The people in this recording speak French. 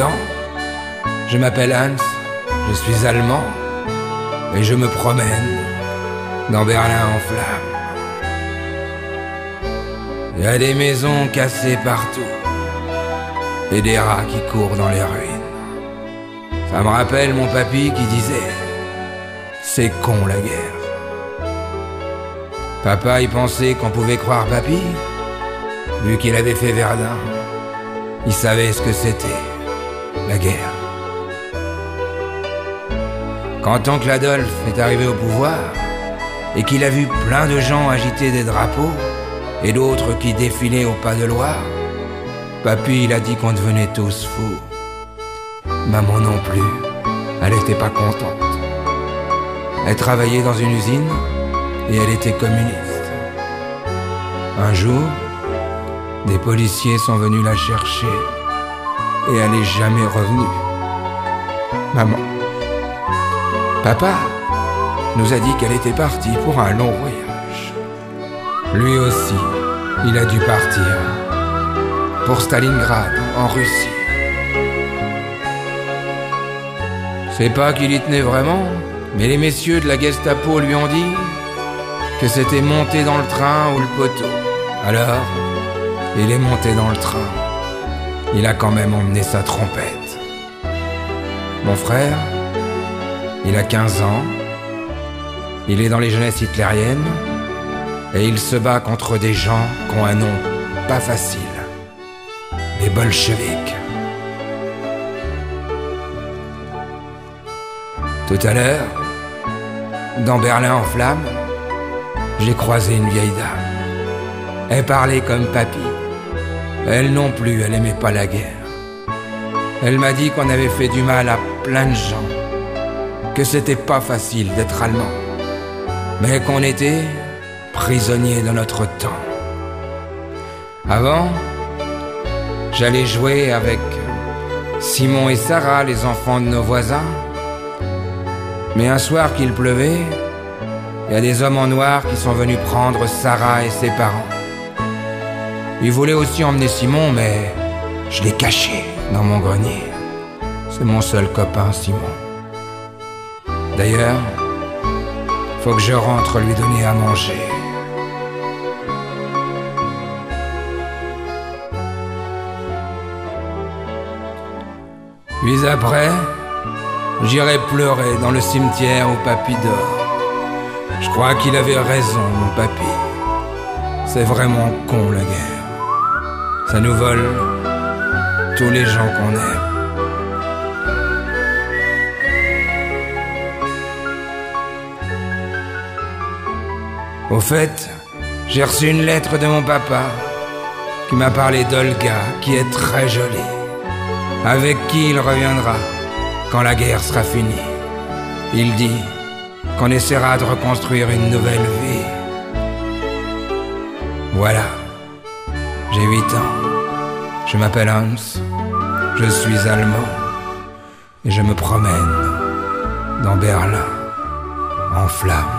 ans, je m'appelle Hans, je suis allemand, et je me promène dans Berlin en flammes. Il y a des maisons cassées partout, et des rats qui courent dans les ruines. Ça me rappelle mon papy qui disait « C'est con la guerre ». Papa y pensait qu'on pouvait croire papy, vu qu'il avait fait Verdun. Il savait ce que c'était, la guerre. Quand oncle Adolphe est arrivé au pouvoir, et qu'il a vu plein de gens agiter des drapeaux, et d'autres qui défilaient au pas de loi, papy il a dit qu'on devenait tous fous. Maman non plus, elle était pas contente. Elle travaillait dans une usine, et elle était communiste. Un jour, des policiers sont venus la chercher et elle n'est jamais revenue. Maman, papa nous a dit qu'elle était partie pour un long voyage. Lui aussi, il a dû partir pour Stalingrad, en Russie. C'est pas qu'il y tenait vraiment, mais les messieurs de la Gestapo lui ont dit que c'était monter dans le train ou le poteau. Alors, il est monté dans le train. Il a quand même emmené sa trompette. Mon frère, il a 15 ans. Il est dans les jeunesses hitlériennes. Et il se bat contre des gens qui ont un nom pas facile. Les bolcheviks. Tout à l'heure, dans Berlin en flammes, j'ai croisé une vieille dame. Elle parlait comme papy. Elle non plus, elle aimait pas la guerre. Elle m'a dit qu'on avait fait du mal à plein de gens, que c'était pas facile d'être allemand, mais qu'on était prisonniers de notre temps. Avant, j'allais jouer avec Simon et Sarah, les enfants de nos voisins. Mais un soir qu'il pleuvait, il y a des hommes en noir qui sont venus prendre Sarah et ses parents. Ils voulaient aussi emmener Simon, mais je l'ai caché dans mon grenier. C'est mon seul copain, Simon. D'ailleurs, faut que je rentre lui donner à manger. Puis après, j'irai pleurer dans le cimetière où papy dort. Je crois qu'il avait raison, mon papy. C'est vraiment con la guerre. Ça nous vole tous les gens qu'on aime. Au fait, j'ai reçu une lettre de mon papa qui m'a parlé d'Olga, qui est très jolie, avec qui il reviendra quand la guerre sera finie. Il dit qu'on essaiera de reconstruire une nouvelle vie. Voilà, j'ai 8 ans. Je m'appelle Hans, je suis allemand et je me promène dans Berlin en flammes.